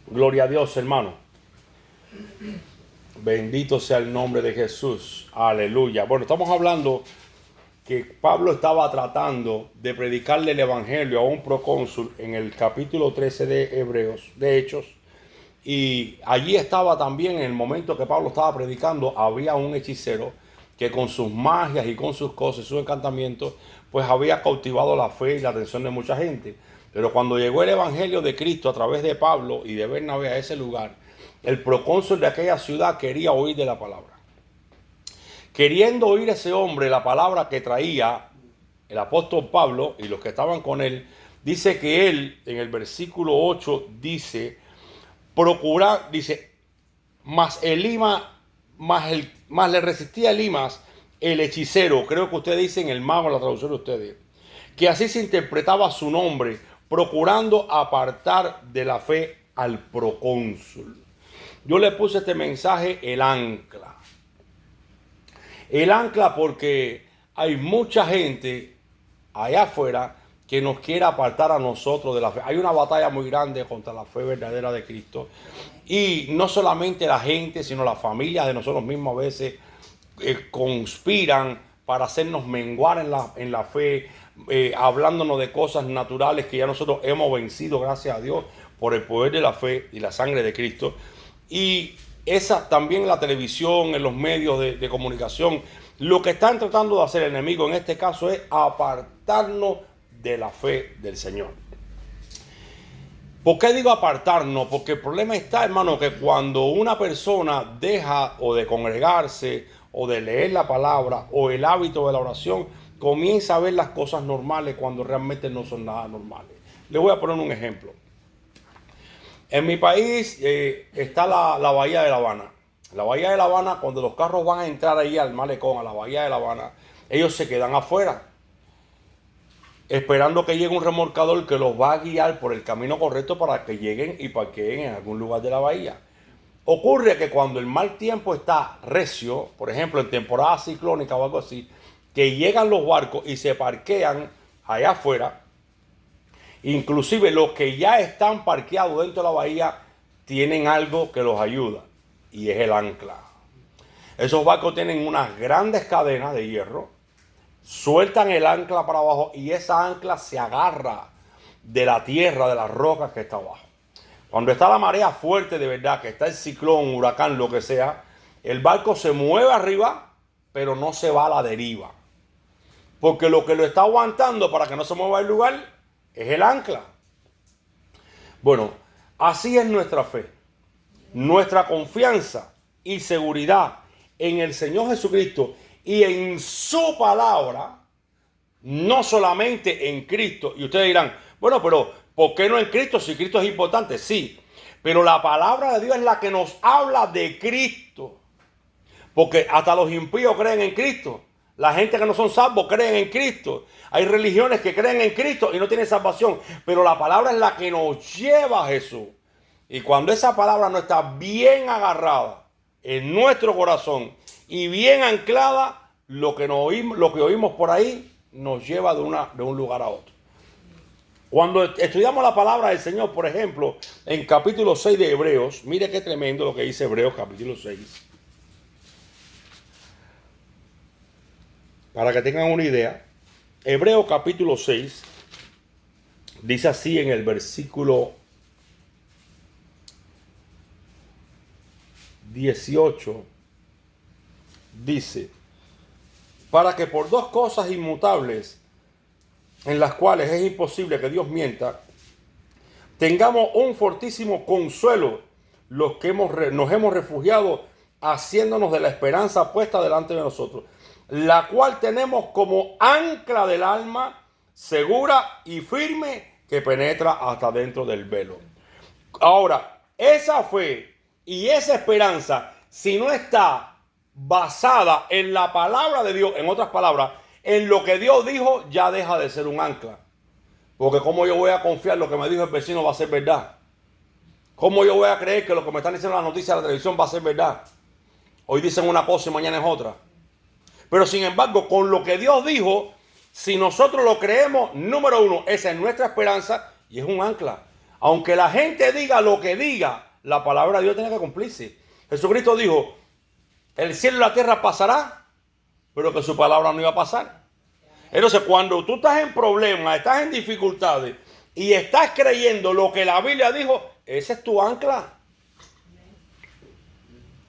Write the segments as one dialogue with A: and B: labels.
A: Gloria a Dios, hermano. Bendito sea el nombre de Jesús. Aleluya. Bueno, estamos hablando que Pablo estaba tratando de predicarle el evangelio a un procónsul en el capítulo 13 de Hebreos, de Hechos. Y allí estaba también, en el momento que Pablo estaba predicando, había un hechicero que con sus magias y con sus cosas, sus encantamientos, pues había cautivado la fe y la atención de mucha gente. Pero cuando llegó el evangelio de Cristo a través de Pablo y de Bernabé a ese lugar, el procónsul de aquella ciudad quería oír de la palabra. Queriendo oír ese hombre la palabra que traía el apóstol Pablo y los que estaban con él, dice que él, en el versículo 8, dice, mas le resistía Elimas, el hechicero, creo que ustedes dicen el mago en la traducción de ustedes, que así se interpretaba su nombre, procurando apartar de la fe al procónsul. Yo le puse este mensaje, el ancla. El ancla porque hay mucha gente allá afuera que nos quiere apartar a nosotros de la fe. Hay una batalla muy grande contra la fe verdadera de Cristo. Y no solamente la gente, sino las familias de nosotros mismos a veces conspiran para hacernos menguar en la fe, hablándonos de cosas naturales que ya nosotros hemos vencido, gracias a Dios, por el poder de la fe y la sangre de Cristo. Y esa también en la televisión, en los medios de comunicación, lo que están tratando de hacer el enemigo en este caso es apartarnos de la fe del Señor. ¿Por qué digo apartarnos? Porque el problema está, hermano, que cuando una persona deja o de congregarse o de leer la palabra o el hábito de la oración, comienza a ver las cosas normales cuando realmente no son nada normales. Le voy a poner un ejemplo. En mi país está la Bahía de La Habana. La Bahía de La Habana, cuando los carros van a entrar ahí al malecón, a la Bahía de La Habana, ellos se quedan afuera, esperando que llegue un remolcador que los va a guiar por el camino correcto para que lleguen y parqueen en algún lugar de la bahía. Ocurre que cuando el mal tiempo está recio, por ejemplo en temporada ciclónica o algo así, que llegan los barcos y se parquean allá afuera, inclusive los que ya están parqueados dentro de la bahía tienen algo que los ayuda y es el ancla. Esos barcos tienen unas grandes cadenas de hierro, sueltan el ancla para abajo y esa ancla se agarra de la tierra, de las rocas que está abajo. Cuando está la marea fuerte de verdad, que está el ciclón, huracán, lo que sea, el barco se mueve arriba, pero no se va a la deriva. Porque lo que lo está aguantando para que no se mueva el lugar es el ancla. Bueno, así es nuestra fe. Nuestra confianza y seguridad en el Señor Jesucristo y en su palabra, no solamente en Cristo. Y ustedes dirán, bueno, pero ¿por qué no en Cristo si Cristo es importante? Sí, pero la palabra de Dios es la que nos habla de Cristo. Porque hasta los impíos creen en Cristo. La gente que no son salvos creen en Cristo. Hay religiones que creen en Cristo y no tienen salvación. Pero la palabra es la que nos lleva a Jesús. Y cuando esa palabra no está bien agarrada en nuestro corazón y bien anclada, lo que oímos por ahí nos lleva de un lugar a otro. Cuando estudiamos la palabra del Señor, por ejemplo, en capítulo 6 de Hebreos, mire qué tremendo lo que dice Hebreos capítulo 6. Para que tengan una idea, Hebreos capítulo 6 dice así en el versículo 18, dice, para que por dos cosas inmutables, en las cuales es imposible que Dios mienta, tengamos un fortísimo consuelo los que nos hemos refugiado, haciéndonos de la esperanza puesta delante de nosotros, la cual tenemos como ancla del alma, segura y firme, que penetra hasta dentro del velo. Ahora, esa fe y esa esperanza, si no está basada en la palabra de Dios, en otras palabras, en lo que Dios dijo, ya deja de ser un ancla. Porque ¿cómo yo voy a confiar lo que me dijo el vecino va a ser verdad? ¿Cómo yo voy a creer que lo que me están diciendo las noticias de la televisión va a ser verdad? Hoy dicen una cosa y mañana es otra. Pero sin embargo, con lo que Dios dijo, si nosotros lo creemos, número uno, esa es nuestra esperanza y es un ancla. Aunque la gente diga lo que diga, la palabra de Dios tiene que cumplirse. Jesucristo dijo, el cielo y la tierra pasará, pero que su palabra no iba a pasar. Entonces, cuando tú estás en problemas, estás en dificultades y estás creyendo lo que la Biblia dijo, ese es tu ancla.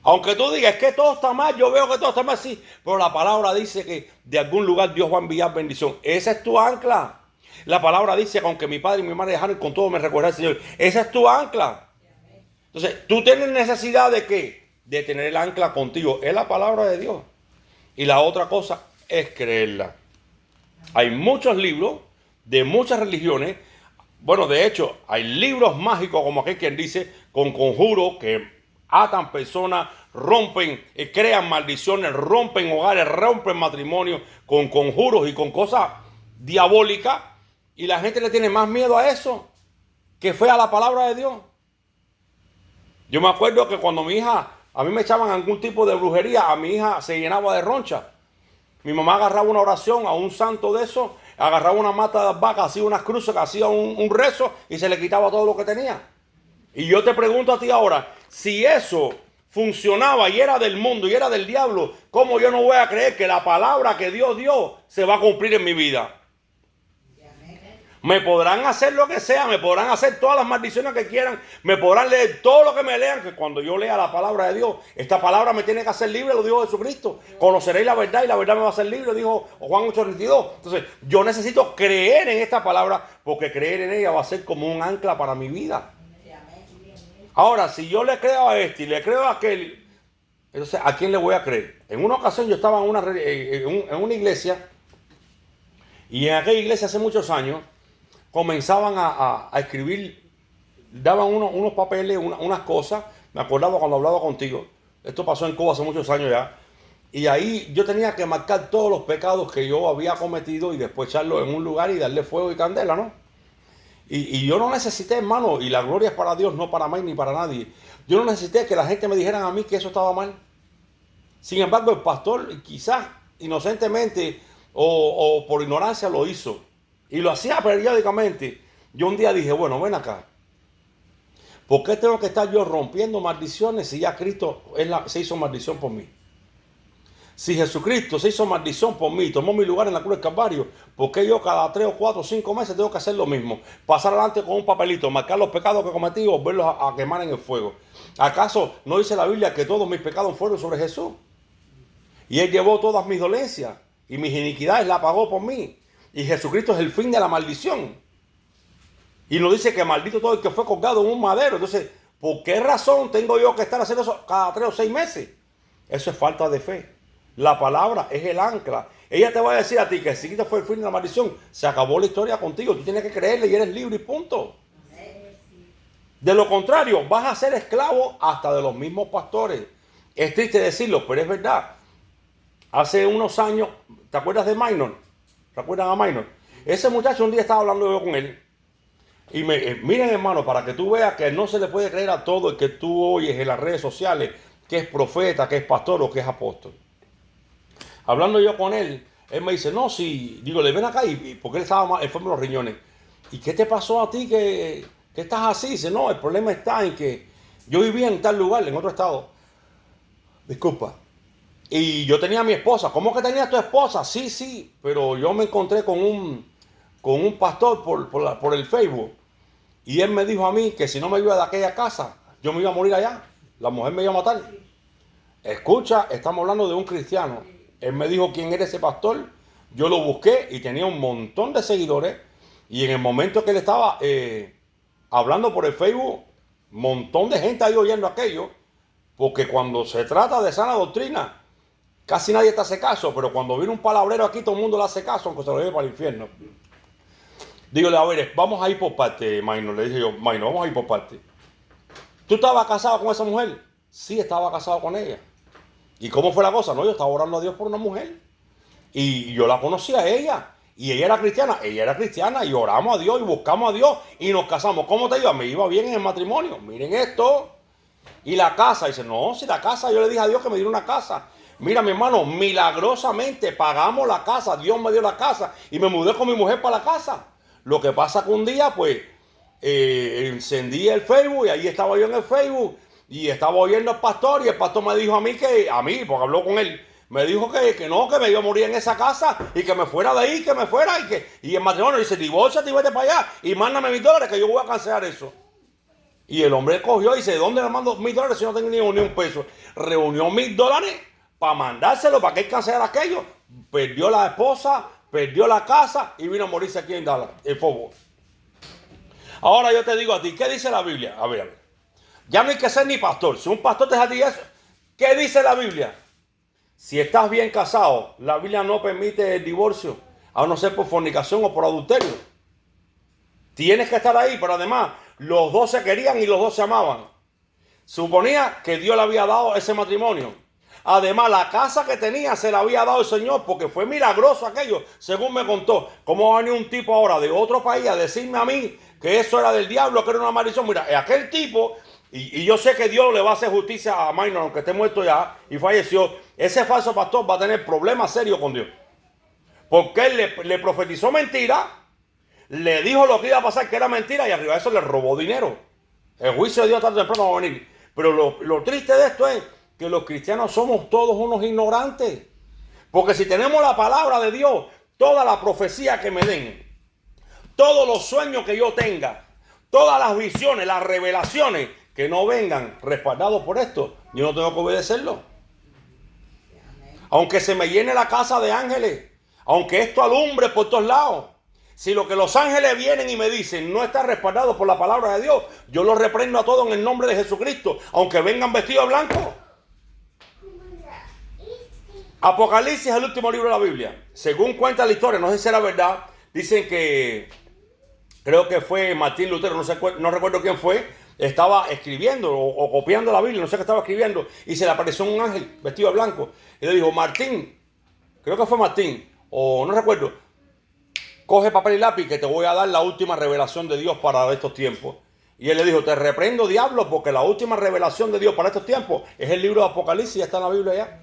A: Aunque tú digas que todo está mal, yo veo que todo está mal, sí, pero la palabra dice que de algún lugar Dios va a enviar bendición. Esa es tu ancla. La palabra dice que aunque mi padre y mi madre dejaron, con todo me recuerda al Señor. Esa es tu ancla. Entonces, tú tienes necesidad de ¿qué? De tener el ancla contigo. Es la palabra de Dios. Y la otra cosa es creerla. Hay muchos libros de muchas religiones. Bueno, de hecho, hay libros mágicos, como aquel quien dice, con conjuros que atan personas, rompen, crean maldiciones, rompen hogares, rompen matrimonios, con conjuros y con cosas diabólicas. Y la gente le tiene más miedo a eso que fue a la palabra de Dios. Yo me acuerdo que cuando mi hija, a mí me echaban algún tipo de brujería, a mi hija se llenaba de roncha. Mi mamá agarraba una oración a un santo de eso, agarraba una mata de vaca, hacía unas cruces, hacía un rezo y se le quitaba todo lo que tenía. Y yo te pregunto a ti ahora, si eso funcionaba y era del mundo y era del diablo, ¿cómo yo no voy a creer que la palabra que Dios dio se va a cumplir en mi vida? Me podrán hacer lo que sea, me podrán hacer todas las maldiciones que quieran, me podrán leer todo lo que me lean, que cuando yo lea la palabra de Dios, esta palabra me tiene que hacer libre, lo dijo Jesucristo. Conoceréis la verdad y la verdad me va a hacer libre, dijo Juan 8:22. Entonces, yo necesito creer en esta palabra, porque creer en ella va a ser como un ancla para mi vida. Ahora, si yo le creo a este y le creo a aquel, entonces, ¿a quién le voy a creer? En una ocasión yo estaba en una iglesia, y en aquella iglesia hace muchos años, comenzaban a escribir, daban unos papeles, unas cosas. Me acordaba cuando hablaba contigo. Esto pasó en Cuba hace muchos años ya. Y ahí yo tenía que marcar todos los pecados que yo había cometido y después echarlo en un lugar y darle fuego y candela, ¿no? Y yo no necesité, hermano, y la gloria es para Dios, no para mí ni para nadie. Yo no necesité que la gente me dijera a mí que eso estaba mal. Sin embargo, el pastor quizás inocentemente o por ignorancia lo hizo. Y lo hacía periódicamente. Yo un día dije, bueno, ven acá. ¿Por qué tengo que estar yo rompiendo maldiciones si ya Cristo se hizo maldición por mí? Si Jesucristo se hizo maldición por mí, tomó mi lugar en la cruz del Calvario, ¿por qué yo cada 3 o 4 o 5 meses tengo que hacer lo mismo? Pasar adelante con un papelito, marcar los pecados que cometí o volverlos a quemar en el fuego. ¿Acaso no dice la Biblia que todos mis pecados fueron sobre Jesús? Y Él llevó todas mis dolencias y mis iniquidades las pagó por mí. Y Jesucristo es el fin de la maldición. Y nos dice que maldito todo el que fue colgado en un madero. Entonces, ¿por qué razón tengo yo que estar haciendo eso cada 3 o 6 meses? Eso es falta de fe. La palabra es el ancla. Ella te va a decir a ti que si fue el fin de la maldición, se acabó la historia contigo. Tú tienes que creerle y eres libre y punto. De lo contrario, vas a ser esclavo hasta de los mismos pastores. Es triste decirlo, pero es verdad. Hace unos años, ¿te acuerdas de Minor? ¿Se acuerdan a Minor? Ese muchacho un día estaba hablando yo con él. Y miren, hermano, para que tú veas que no se le puede creer a todo el que tú oyes en las redes sociales que es profeta, que es pastor o que es apóstol. Hablando yo con él, él me dice, no, sí, digo, le ven acá, porque él estaba mal, enfermo de los riñones. ¿Y qué te pasó a ti que estás así? Dice, no, el problema está en que yo vivía en tal lugar, en otro estado. Disculpa. Y yo tenía a mi esposa. ¿Cómo que tenías tu esposa? Sí, sí, pero yo me encontré con un pastor por el Facebook. Y él me dijo a mí que si no me iba de aquella casa, yo me iba a morir allá. La mujer me iba a matar. Escucha, estamos hablando de un cristiano. Él me dijo quién era ese pastor. Yo lo busqué y tenía un montón de seguidores. Y en el momento que él estaba hablando por el Facebook, un montón de gente ahí oyendo aquello. Porque cuando se trata de sana doctrina, casi nadie te hace caso, pero cuando viene un palabrero aquí, todo el mundo le hace caso, aunque se lo lleve para el infierno. Dígale, a ver, vamos a ir por parte, Maino. Le dije yo, Maino, vamos a ir por parte. ¿Tú estabas casado con esa mujer? Sí, estaba casado con ella. ¿Y cómo fue la cosa? No, yo estaba orando a Dios por una mujer. Y yo la conocía a ella. Y ella era cristiana. Ella era cristiana. Y oramos a Dios y buscamos a Dios. Y nos casamos. ¿Cómo te iba? Me iba bien en el matrimonio. Miren esto. Y la casa. Dice, no, si la casa, yo le dije a Dios que me diera una casa. Mira, mi hermano, milagrosamente pagamos la casa. Dios me dio la casa. Y me mudé con mi mujer para la casa. Lo que pasa que un día, pues, encendí el Facebook y ahí estaba yo en el Facebook y estaba oyendo al pastor y el pastor me dijo a mí, porque habló con él, me dijo que no, que me iba a morir en esa casa y que me fuera de ahí, que me fuera y el matrimonio dice, divórciate y vete para allá y mándame $1,000 que yo voy a cancelar eso. Y el hombre cogió y dice, ¿de dónde le mando $1,000 si no tengo ni un peso? Reunió $1,000 para mandárselo, para que él cancelara aquello. Perdió la esposa, perdió la casa y vino a morirse aquí en Dallas, el Fort. Ahora yo te digo a ti, ¿qué dice la Biblia? A ver. Ya no hay que ser ni pastor. Si un pastor te dice a ti eso, ¿qué dice la Biblia? Si estás bien casado, la Biblia no permite el divorcio, a no ser por fornicación o por adulterio. Tienes que estar ahí, pero además los dos se querían y los dos se amaban. Suponía que Dios le había dado ese matrimonio. Además, la casa que tenía se la había dado el Señor porque fue milagroso aquello, según me contó. ¿Cómo va a venir un tipo ahora de otro país a decirme a mí que eso era del diablo, que era una maldición? Mira, aquel tipo, y yo sé que Dios le va a hacer justicia a Minor, aunque esté muerto ya y falleció, ese falso pastor va a tener problemas serios con Dios. Porque él le profetizó mentira, le dijo lo que iba a pasar, que era mentira, y arriba de eso le robó dinero. El juicio de Dios tarde o temprano va a venir. Pero lo triste de esto es que los cristianos somos todos unos ignorantes. Porque si tenemos la palabra de Dios, toda la profecía que me den, todos los sueños que yo tenga, todas las visiones, las revelaciones que no vengan respaldados por esto, yo no tengo que obedecerlo. Aunque se me llene la casa de ángeles, aunque esto alumbre por todos lados, si lo que los ángeles vienen y me dicen no está respaldado por la palabra de Dios, yo los reprendo a todos en el nombre de Jesucristo, aunque vengan vestidos de blanco. Apocalipsis es el último libro de la Biblia. Según cuenta la historia, no sé si será verdad, dicen que, creo que ffue Martín Lutero, no recuerdo quién fue, estaba escribiendo o copiando la Biblia, no sé qué estaba escribiendo, y se le apareció un ángel vestido de blanco. Y le dijo, Martín, creo que fue Martín, o no recuerdo, coge papel y lápiz que te voy a dar la última revelación de Dios para estos tiempos. Y él le dijo, te reprendo, diablo, porque la última revelación de Dios para estos tiempos es el libro de Apocalipsis, ya está en la Biblia ya.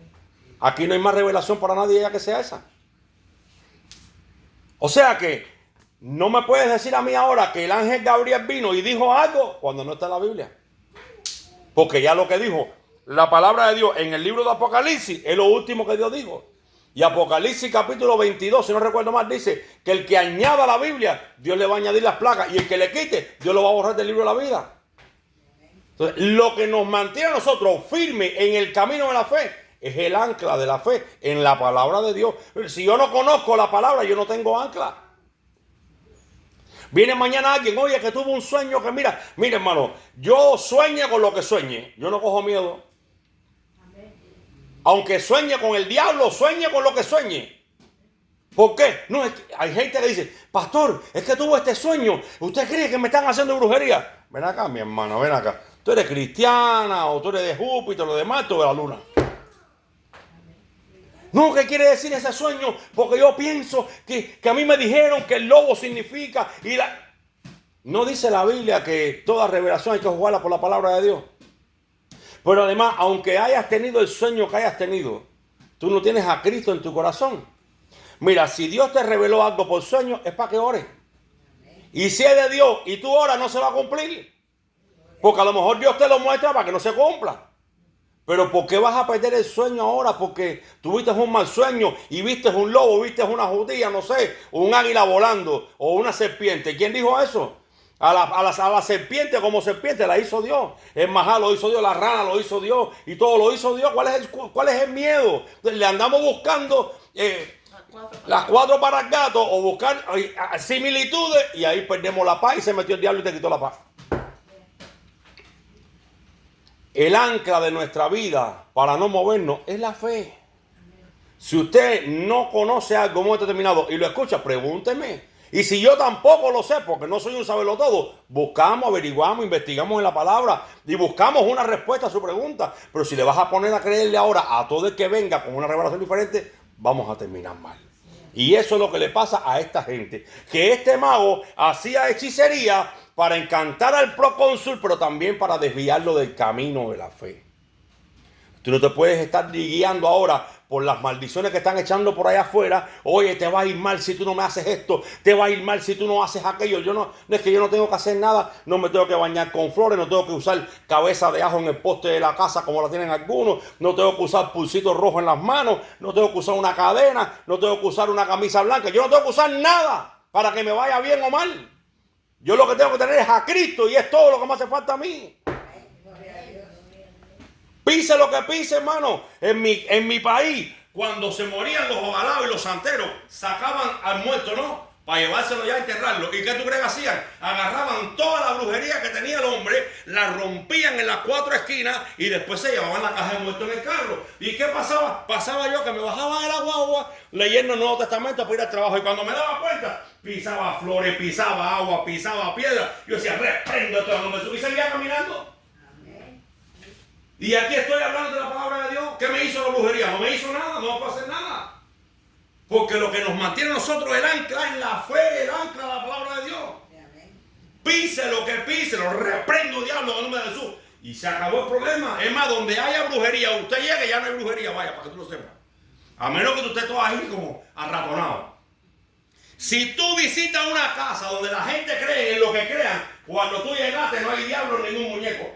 A: Aquí no hay más revelación para nadie ya que sea esa. O sea que no me puedes decir a mí ahora que el ángel Gabriel vino y dijo algo cuando no está en la Biblia. Porque ya lo que dijo la palabra de Dios en el libro de Apocalipsis es lo último que Dios dijo. Y Apocalipsis capítulo 22, si no recuerdo mal, dice que el que añada a la Biblia, Dios le va a añadir las plagas. Y el que le quite, Dios lo va a borrar del libro de la vida. Entonces, lo que nos mantiene a nosotros firmes en el camino de la fe es el ancla de la fe en la palabra de Dios. Si yo no conozco la palabra, yo no tengo ancla. Viene mañana alguien, oye, que tuvo un sueño que mira hermano, yo sueño con lo que sueñe, yo no cojo miedo. Aunque sueñe con el diablo, sueñe con lo que sueñe. ¿Por qué? No, es que hay gente que dice, pastor, es que tuvo este sueño, ¿usted cree que me están haciendo brujería? Ven acá, mi hermano, ven acá. Tú eres cristiana o tú eres de Júpiter, lo demás, tú de la luna. No, ¿qué quiere decir ese sueño? Porque yo pienso que a mí me dijeron que el lobo significa... No dice la Biblia que toda revelación hay que jugarla por la palabra de Dios. Pero además, aunque hayas tenido el sueño que hayas tenido, tú no tienes a Cristo en tu corazón. Mira, si Dios te reveló algo por sueño, es para que ores. Y si es de Dios y tú oras, no se va a cumplir. Porque a lo mejor Dios te lo muestra para que no se cumpla. Pero ¿por qué vas a perder el sueño ahora? Porque tuviste un mal sueño y viste un lobo, viste una judía, no sé, un águila volando o una serpiente. ¿Quién dijo eso? A la serpiente como serpiente la hizo Dios. El majá lo hizo Dios, la rana lo hizo Dios y todo lo hizo Dios. ¿Cuál es el miedo? Entonces, le andamos buscando las cuatro para el gato o buscar similitudes y ahí perdemos la paz y se metió el diablo y te quitó la paz. El ancla de nuestra vida para no movernos es la fe. Si usted no conoce algo muy determinado y lo escucha, pregúnteme. Y si yo tampoco lo sé, porque no soy un sabelotodo, buscamos, averiguamos, investigamos en la palabra y buscamos una respuesta a su pregunta. Pero si le vas a poner a creerle ahora a todo el que venga con una revelación diferente, vamos a terminar mal. Y eso es lo que le pasa a esta gente. Que este mago hacía hechicería para encantar al procónsul, pero también para desviarlo del camino de la fe. Tú no te puedes estar guiando ahora por las maldiciones que están echando por allá afuera. Oye, te va a ir mal si tú no me haces esto. Te va a ir mal si tú no haces aquello. No es que yo no tengo que hacer nada. No me tengo que bañar con flores. No tengo que usar cabeza de ajo en el poste de la casa como la tienen algunos. No tengo que usar pulsitos rojos en las manos. No tengo que usar una cadena. No tengo que usar una camisa blanca. Yo no tengo que usar nada para que me vaya bien o mal. Yo lo que tengo que tener es a Cristo y es todo lo que me hace falta a mí. Pise lo que pise, hermano. En mi país, cuando se morían los ojalados y los santeros, sacaban al muerto, ¿no? Para llevárselo ya a enterrarlo. ¿Y qué tú crees que hacían? Agarraban toda la brujería que tenía el hombre, la rompían en las 4 esquinas y después se llevaban la caja de muerto en el carro. ¿Y qué pasaba? Pasaba yo que me bajaba de la guagua leyendo el Nuevo Testamento para ir al trabajo. Y cuando me daba cuenta, pisaba flores, pisaba agua, pisaba piedra. Yo decía, reprendo esto. Cuando me subí, seguía caminando. Y aquí estoy hablando de la palabra de Dios. ¿Qué me hizo la brujería? No me hizo nada, no me puedo hacer nada. Porque lo que nos mantiene a nosotros el ancla es la fe, el ancla de la palabra de Dios. Pise lo que pise, lo reprendo, diablo, en el nombre de Jesús. Y se acabó el problema. Es más, donde haya brujería, usted llegue, ya no hay brujería, vaya, para que tú lo sepas. A menos que tú estés todo ahí como arratonado. Si tú visitas una casa donde la gente cree en lo que crean, cuando tú llegaste no hay diablo ni ningún muñeco.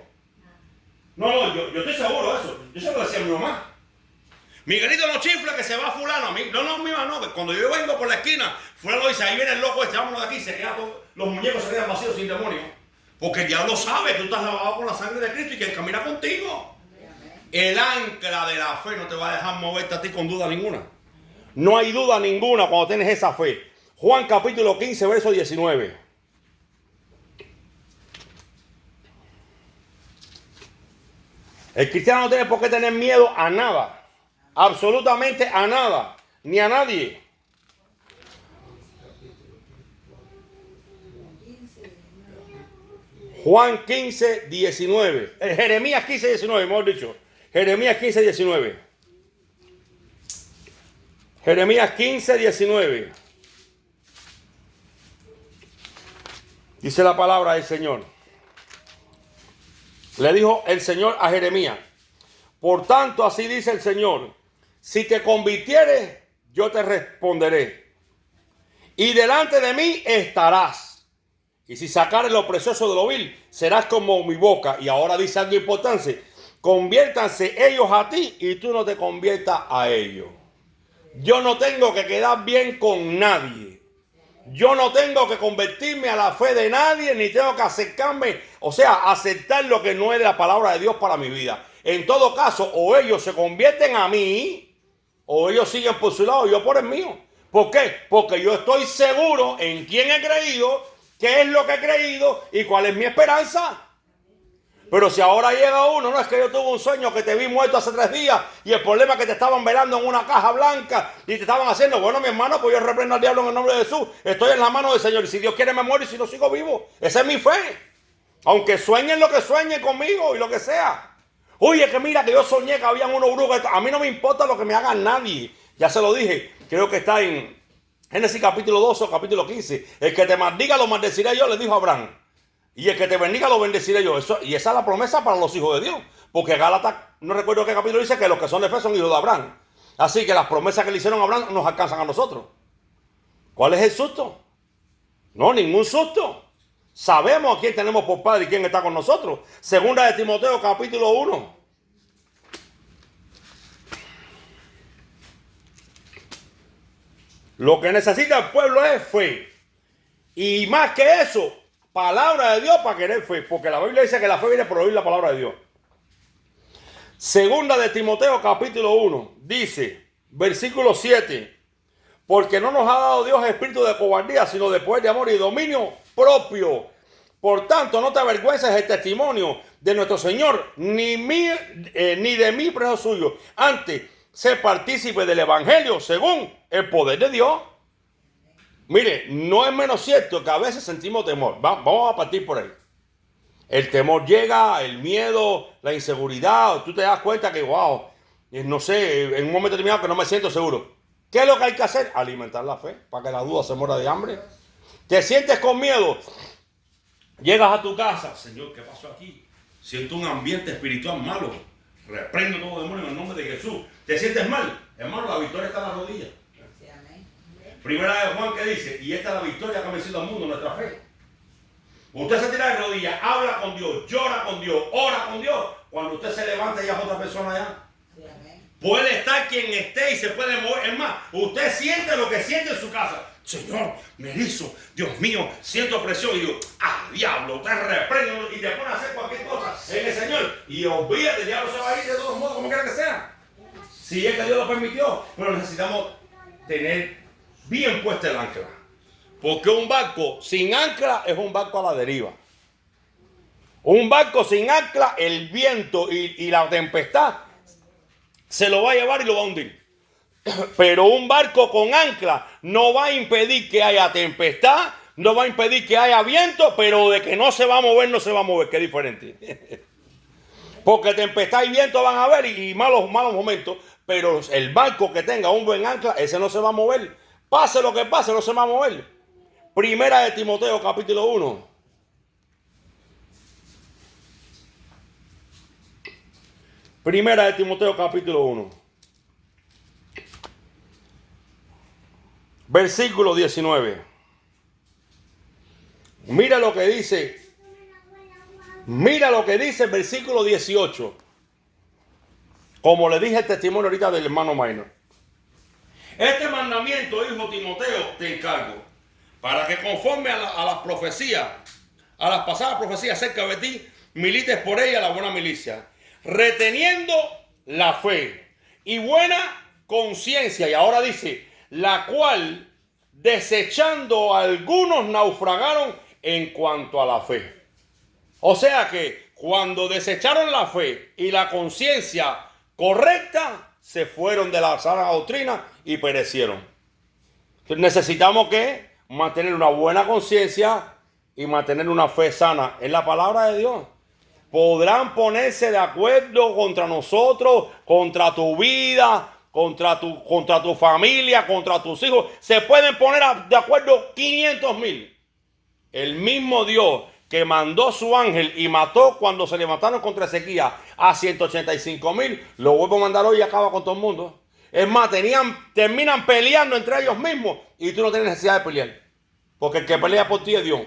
A: No, yo estoy seguro de eso. Yo se lo decía a mi mamá. Miguelito no chifla que se va fulano. A mí, no, mi mamá no. Que cuando yo vengo por la esquina, fulano dice, ahí viene el loco este, vámonos de aquí. Se queda todo, los muñecos se quedan vacíos sin demonio. Porque el diablo sabe que tú estás lavado con la sangre de Cristo y que Él camina contigo. El ancla de la fe no te va a dejar moverte a ti con duda ninguna. No hay duda ninguna cuando tienes esa fe. Juan capítulo 15, verso 19. El cristiano no tiene por qué tener miedo a nada. Absolutamente a nada. Ni a nadie. Juan 15, 19. Jeremías 15, 19, mejor dicho. Jeremías 15, 19. Jeremías 15, 19. Dice la palabra del Señor. Le dijo el Señor a Jeremías: por tanto, así dice el Señor, si te convirtieres, yo te responderé. Y delante de mí estarás. Y si sacares lo precioso de lo vil, serás como mi boca. Y ahora dice algo importante: conviértanse ellos a ti y tú no te conviertas a ellos. Yo no tengo que quedar bien con nadie. Yo no tengo que convertirme a la fe de nadie, ni tengo que acercarme, o sea, aceptar lo que no es de la palabra de Dios para mi vida. En todo caso, o ellos se convierten a mí, o ellos siguen por su lado y yo por el mío. ¿Por qué? Porque yo estoy seguro en quién he creído, qué es lo que he creído y cuál es mi esperanza. Pero si ahora llega uno, no es que yo tuve un sueño que te vi muerto hace 3 días y el problema es que te estaban velando en una caja blanca y te estaban haciendo, bueno, mi hermano, pues yo reprendo al diablo en el nombre de Jesús. Estoy en la mano del Señor y si Dios quiere me muero y si no sigo vivo. Esa es mi fe. Aunque sueñen lo que sueñen conmigo y lo que sea. Oye, que mira que yo soñé que habían unos brujos. A mí no me importa lo que me hagan nadie. Ya se lo dije. Creo que está en Génesis capítulo 12 o capítulo 15. El que te maldiga lo maldeciré yo, le dijo a Abraham. Y el que te bendiga lo bendeciré yo. Y esa es la promesa para los hijos de Dios. Porque Gálatas, no recuerdo qué capítulo dice, que los que son de fe son hijos de Abraham. Así que las promesas que le hicieron a Abraham nos alcanzan a nosotros. ¿Cuál es el susto? No, ningún susto. Sabemos a quién tenemos por padre y quién está con nosotros. Segunda de Timoteo capítulo 1. Lo que necesita el pueblo es fe. Y más que eso, palabra de Dios para querer fe. Porque la Biblia dice que la fe viene por oír la palabra de Dios. Segunda de Timoteo capítulo 1. Dice, versículo 7. Porque no nos ha dado Dios espíritu de cobardía, sino de poder, de amor y dominio propio. Por tanto, no te avergüences del testimonio de nuestro Señor, ni de mí, preso suyo. Antes, sé partícipe del evangelio según el poder de Dios. Mire, no es menos cierto que a veces sentimos temor. Vamos a partir por ahí. El temor llega, el miedo, la inseguridad. Tú te das cuenta que, wow, no sé, en un momento determinado que no me siento seguro. ¿Qué es lo que hay que hacer? Alimentar la fe para que la duda se muera de hambre. Te sientes con miedo. Llegas a tu casa. Señor, ¿qué pasó aquí? Siento un ambiente espiritual malo. Reprendo todo demonio en el nombre de Jesús. ¿Te sientes mal? Hermano, la victoria está en la rodilla. Primera de Juan que dice, y esta es la victoria que ha vencido al mundo, nuestra fe. Usted se tira de rodillas, habla con Dios, llora con Dios, ora con Dios. Cuando usted se levanta ya es otra persona ya. Puede estar quien esté y se puede mover. Es más, usted siente lo que siente en su casa. Señor, me erizo, Dios mío, siento presión. Y digo, diablo, usted reprende y te pone a hacer cualquier cosa en el Señor. Y olvídate, el diablo se va a ir de todos modos, como quiera que sea. Si es que Dios lo permitió, pero necesitamos tener bien puesta el ancla. Porque un barco sin ancla es un barco a la deriva. Un barco sin ancla, el viento y la tempestad se lo va a llevar y lo va a hundir. Pero un barco con ancla no va a impedir que haya tempestad, no va a impedir que haya viento, pero de que no se va a mover, no se va a mover, que es diferente. Porque tempestad y viento van a haber y malos momentos, pero el barco que tenga un buen ancla, ese no se va a mover. Pase lo que pase, no se va a mover. Primera de Timoteo, capítulo 1. Primera de Timoteo, capítulo 1. Versículo 19. Mira lo que dice. Mira lo que dice el versículo 18. Como le dije el testimonio ahorita del hermano Minor. Este mandamiento, hijo Timoteo, te encargo, para que conforme a las profecías, a las pasadas profecías acerca de ti, milites por ella la buena milicia, reteniendo la fe y buena conciencia. Y ahora dice, la cual desechando algunos naufragaron en cuanto a la fe. O sea que cuando desecharon la fe y la conciencia correcta, se fueron de la sana doctrina y perecieron. Entonces necesitamos que mantener una buena conciencia y mantener una fe sana en la palabra de Dios. Podrán ponerse de acuerdo contra nosotros, contra tu vida, contra tu familia, contra tus hijos. Se pueden poner de acuerdo 500,000. El mismo Dios que mandó su ángel y mató cuando se levantaron contra Ezequías a 185,000, lo vuelve a mandar hoy y acaba con todo el mundo. Es más, terminan peleando entre ellos mismos y tú no tienes necesidad de pelear. Porque el que pelea por ti es Dios.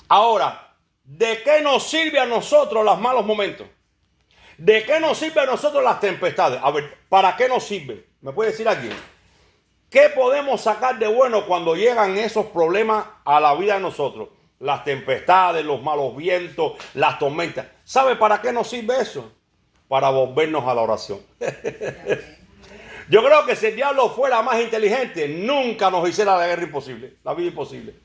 A: Ahora, ¿de qué nos sirve a nosotros los malos momentos? ¿De qué nos sirve a nosotros las tempestades? A ver, ¿para qué nos sirve? ¿Me puede decir alguien? ¿Qué podemos sacar de bueno cuando llegan esos problemas a la vida de nosotros? Las tempestades, los malos vientos, las tormentas. ¿Sabe para qué nos sirve eso? Para volvernos a la oración. Yo creo que si el diablo fuera más inteligente, nunca nos hiciera la guerra imposible, la vida imposible.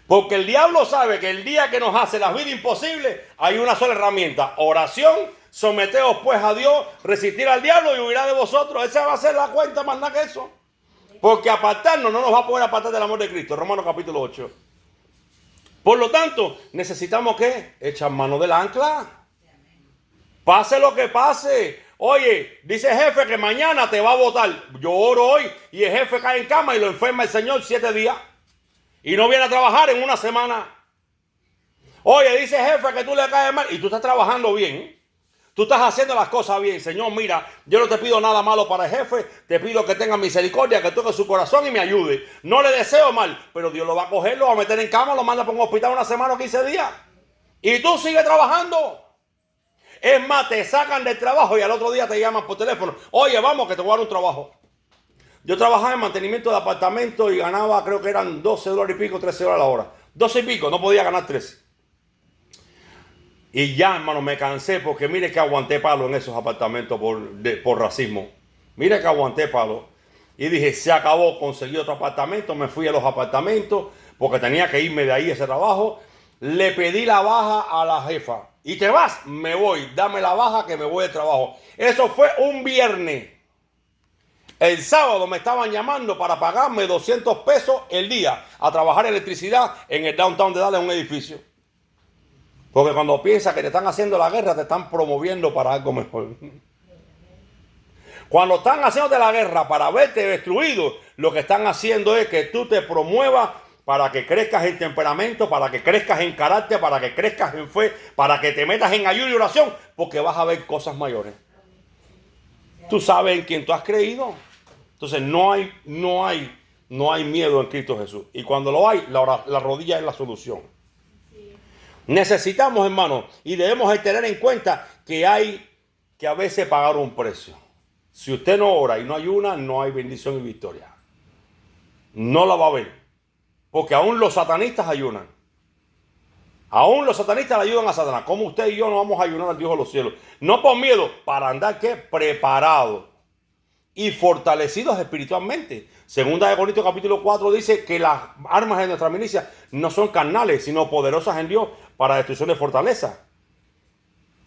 A: Porque el diablo sabe que el día que nos hace la vida imposible, hay una sola herramienta: oración. Someteos pues a Dios, resistir al diablo y huirá de vosotros. Esa va a ser la cuenta, más nada que eso. Porque apartarnos no nos va a poder apartar del amor de Cristo. Romanos capítulo 8. Por lo tanto, necesitamos que echar mano del ancla. Pase lo que pase. Oye, dice el jefe que mañana te va a votar. Yo oro hoy y el jefe cae en cama y lo enferma el Señor 7 días. Y no viene a trabajar en una semana. Oye, dice el jefe que tú le caes mal y tú estás trabajando bien. Tú estás haciendo las cosas bien. Señor, mira, yo no te pido nada malo para el jefe. Te pido que tenga misericordia, que toque su corazón y me ayude. No le deseo mal, pero Dios lo va a coger, lo va a meter en cama, lo manda para un hospital una semana o 15 días. Y tú sigues trabajando. Es más, te sacan del trabajo y al otro día te llaman por teléfono. Oye, vamos, que te voy a dar un trabajo. Yo trabajaba en mantenimiento de apartamentos y ganaba, creo que eran $12 y pico, $13 a la hora. 12 y pico, no podía ganar 13. Y ya, hermano, me cansé porque mire que aguanté palo en esos apartamentos por racismo. Mire que aguanté palo. Y dije, se acabó, conseguí otro apartamento, me fui a los apartamentos porque tenía que irme de ahí ese trabajo. Le pedí la baja a la jefa. ¿Y te vas? Me voy, dame la baja que me voy de trabajo. Eso fue un viernes. El sábado me estaban llamando para pagarme 200 pesos el día a trabajar electricidad en el downtown de Dallas, en un edificio. Porque cuando piensas que te están haciendo la guerra, te están promoviendo para algo mejor. Cuando están haciéndote la guerra para verte destruido, lo que están haciendo es que tú te promuevas para que crezcas en temperamento, para que crezcas en carácter, para que crezcas en fe, para que te metas en ayuno y oración, porque vas a ver cosas mayores. Tú sabes en quién tú has creído. Entonces no hay miedo en Cristo Jesús. Y cuando lo hay, la rodilla es la solución. Necesitamos, hermanos, y debemos de tener en cuenta que hay que a veces pagar un precio. Si usted no ora y no ayuna, no hay bendición y victoria. No la va a ver. Porque aún los satanistas ayunan. Aún los satanistas le ayudan a Satanás. Como usted y yo no vamos a ayunar al Dios de los cielos. No por miedo, para andar ¿qué? Preparados y fortalecidos espiritualmente. Segunda de Corintios capítulo 4 dice que las armas de nuestra milicia no son carnales, sino poderosas en Dios para destrucción de fortaleza.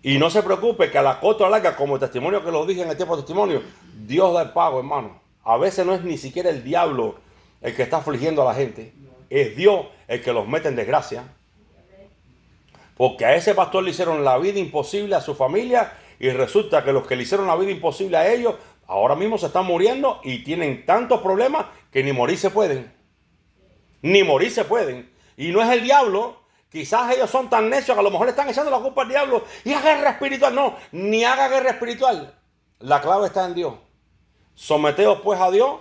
A: Y no se preocupe que a la corta o a la larga, como el testimonio que lo dije en el tiempo de testimonio, Dios da el pago, hermano. A veces no es ni siquiera el diablo el que está afligiendo a la gente. Es Dios el que los mete en desgracia. Porque a ese pastor le hicieron la vida imposible a su familia y resulta que los que le hicieron la vida imposible a ellos ahora mismo se están muriendo y tienen tantos problemas que ni morir se pueden. Ni morir se pueden. Y no es el diablo. Quizás ellos son tan necios que a lo mejor le están echando la culpa al diablo y a guerra espiritual. No, ni haga guerra espiritual. La clave está en Dios. Someteos pues a Dios,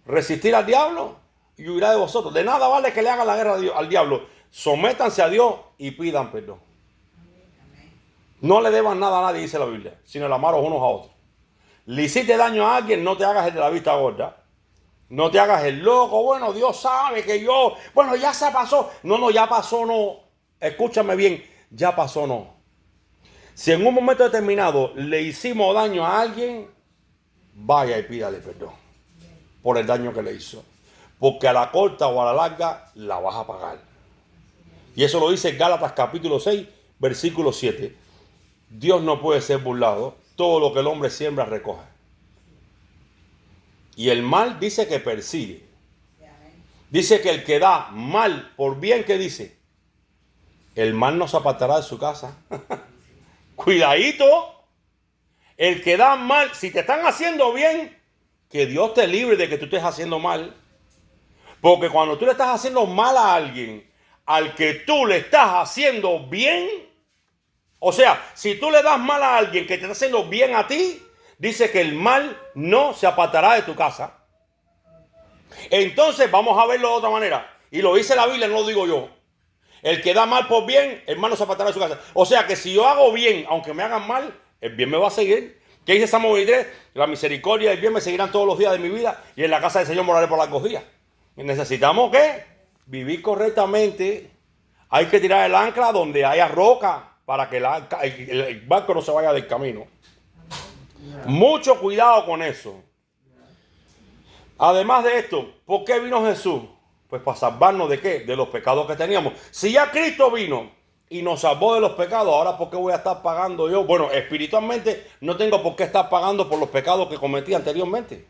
A: resistir al diablo y huirá de vosotros. De nada vale que le hagan la guerra al diablo. Sométanse a Dios y pidan perdón. No le deban nada a nadie, dice la Biblia, sino el amaros unos a otros. Le hiciste daño a alguien, no te hagas el de la vista gorda. No te hagas el loco. Bueno, Dios sabe que yo... Bueno, ya se pasó. No, ya pasó, no. Escúchame bien, ya pasó, no. Si en un momento determinado le hicimos daño a alguien, vaya y pídale perdón por el daño que le hizo. Porque a la corta o a la larga la vas a pagar. Y eso lo dice Gálatas capítulo 6, versículo 7. Dios no puede ser burlado. Todo lo que el hombre siembra recoge. Y el mal dice que persigue. Dice que el que da mal por bien, ¿qué dice? El mal no se apartará de su casa. Cuidadito. El que da mal, si te están haciendo bien, que Dios te libre de que tú estés haciendo mal. Porque cuando tú le estás haciendo mal a alguien, al que tú le estás haciendo bien, o sea, si tú le das mal a alguien que te está haciendo bien a ti, dice que el mal no se apartará de tu casa. Entonces vamos a verlo de otra manera. Y lo dice la Biblia, no lo digo yo. El que da mal por bien, el mal no se apartará de su casa. O sea que si yo hago bien, aunque me hagan mal, el bien me va a seguir. ¿Qué dice Salmo 23? La misericordia y el bien me seguirán todos los días de mi vida y en la casa del Señor moraré por largos días. Y necesitamos ¿qué? Vivir correctamente. Hay que tirar el ancla donde haya roca para que el barco no se vaya del camino. Mucho cuidado con eso. Además de esto, ¿por qué vino Jesús? Pues para salvarnos de ¿qué? De los pecados que teníamos. Si ya Cristo vino y nos salvó de los pecados, ahora ¿por qué voy a estar pagando yo? Bueno, espiritualmente no tengo por qué estar pagando por los pecados que cometí anteriormente.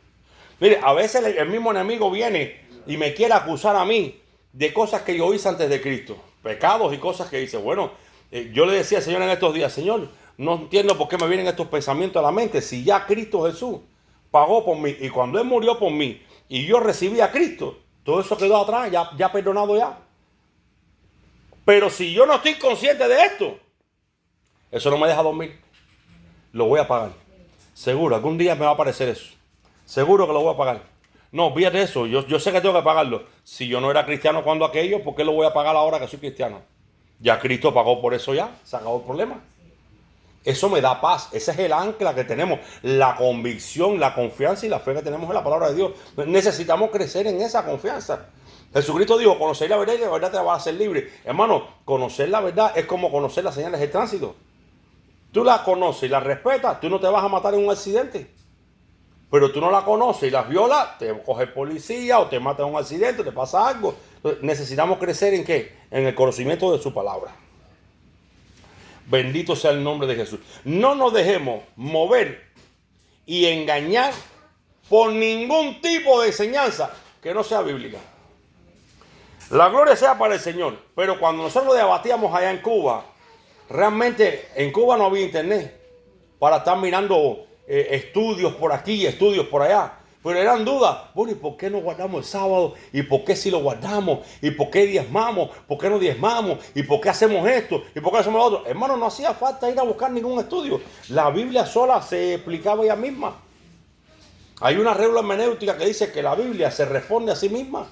A: Mire, a veces el mismo enemigo viene y me quiere acusar a mí de cosas que yo hice antes de Cristo. Pecados y cosas que hice. Bueno, yo le decía al Señor en estos días, Señor, no entiendo por qué me vienen estos pensamientos a la mente si ya Cristo Jesús pagó por mí y cuando Él murió por mí y yo recibí a Cristo, todo eso quedó atrás, ya perdonado ya. Pero si yo no estoy consciente de esto, eso no me deja dormir. Lo voy a pagar. Seguro, algún día me va a aparecer eso. Seguro que lo voy a pagar. No, fíjate eso, yo sé que tengo que pagarlo. Si yo no era cristiano cuando aquello, ¿por qué lo voy a pagar ahora que soy cristiano? Ya Cristo pagó por eso ya, se acabó el problema. Eso me da paz, ese es el ancla que tenemos, la convicción, la confianza y la fe que tenemos en la palabra de Dios. Necesitamos crecer en esa confianza. Jesucristo dijo, conocer la verdad y la verdad te va a hacer libre. Hermano, conocer la verdad es como conocer las señales de tránsito. Tú la conoces y la respetas, tú no te vas a matar en un accidente. Pero tú no la conoces y las violas, te coge el policía o te mata en un accidente, te pasa algo. Entonces, necesitamos crecer ¿en qué? En el conocimiento de su palabra. Bendito sea el nombre de Jesús. No nos dejemos mover y engañar por ningún tipo de enseñanza que no sea bíblica. La gloria sea para el Señor. Pero cuando nosotros debatíamos allá en Cuba, realmente en Cuba no había internet para estar mirando estudios por aquí y estudios por allá. pero eran dudas. Bueno, ¿y por qué no guardamos el sábado? ¿Y por qué si lo guardamos? ¿Y por qué diezmamos? ¿Por qué no diezmamos? ¿Y por qué hacemos esto? ¿Y por qué hacemos lo otro? Hermano, no hacía falta ir a buscar ningún estudio. La Biblia sola se explicaba ella misma. Hay una regla hermenéutica que dice que la Biblia se responde a sí misma.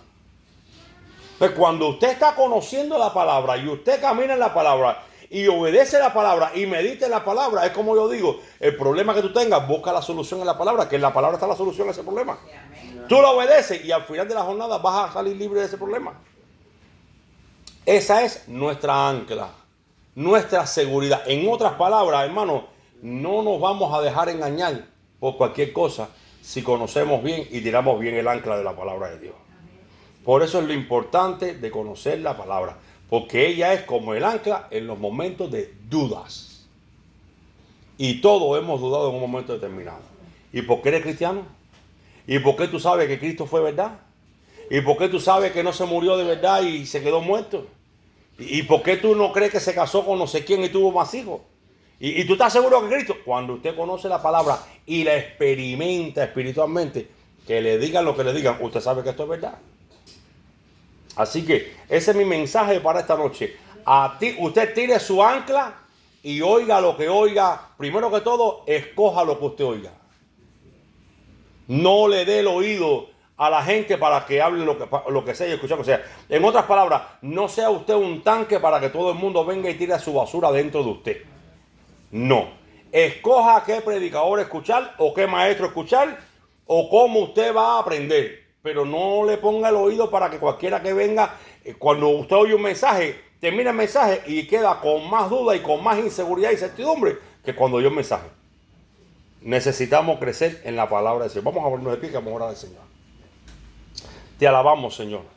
A: Pues cuando usted está conociendo la palabra y usted camina en la palabra y obedece la palabra y medita en la palabra, es como yo digo, el problema que tú tengas, busca la solución en la palabra, que en la palabra está la solución a ese problema. Tú lo obedeces y al final de la jornada vas a salir libre de ese problema. Esa es nuestra ancla, nuestra seguridad. En otras palabras, hermano, no nos vamos a dejar engañar por cualquier cosa si conocemos bien y tiramos bien el ancla de la palabra de Dios. Por eso es lo importante de conocer la palabra, porque ella es como el ancla en los momentos de dudas. Y todos hemos dudado en un momento determinado. ¿Y por qué eres cristiano? ¿Y por qué tú sabes que Cristo fue verdad? ¿Y por qué tú sabes que no se murió de verdad y se quedó muerto? ¿Y por qué tú no crees que se casó con no sé quién y tuvo más hijos? ¿Y tú estás seguro que Cristo? Cuando usted conoce la palabra y la experimenta espiritualmente, que le digan lo que le digan, usted sabe que esto es verdad. Así que ese es mi mensaje para esta noche. A ti, usted tire su ancla y oiga lo que oiga. Primero que todo, escoja lo que usted oiga. No le dé el oído a la gente para que hable lo que sea y escuchar lo que sea. En otras palabras, no sea usted un tanque para que todo el mundo venga y tire su basura dentro de usted. No. Escoja qué predicador escuchar o qué maestro escuchar o cómo usted va a aprender. Pero no le ponga el oído para que cualquiera que venga, cuando usted oye un mensaje, termina el mensaje y queda con más duda y con más inseguridad y certidumbre que cuando oyó el mensaje. Necesitamos crecer en la palabra de Dios. Vamos a ponernos de pie, que vamos a orar al Señor. Te alabamos, Señor.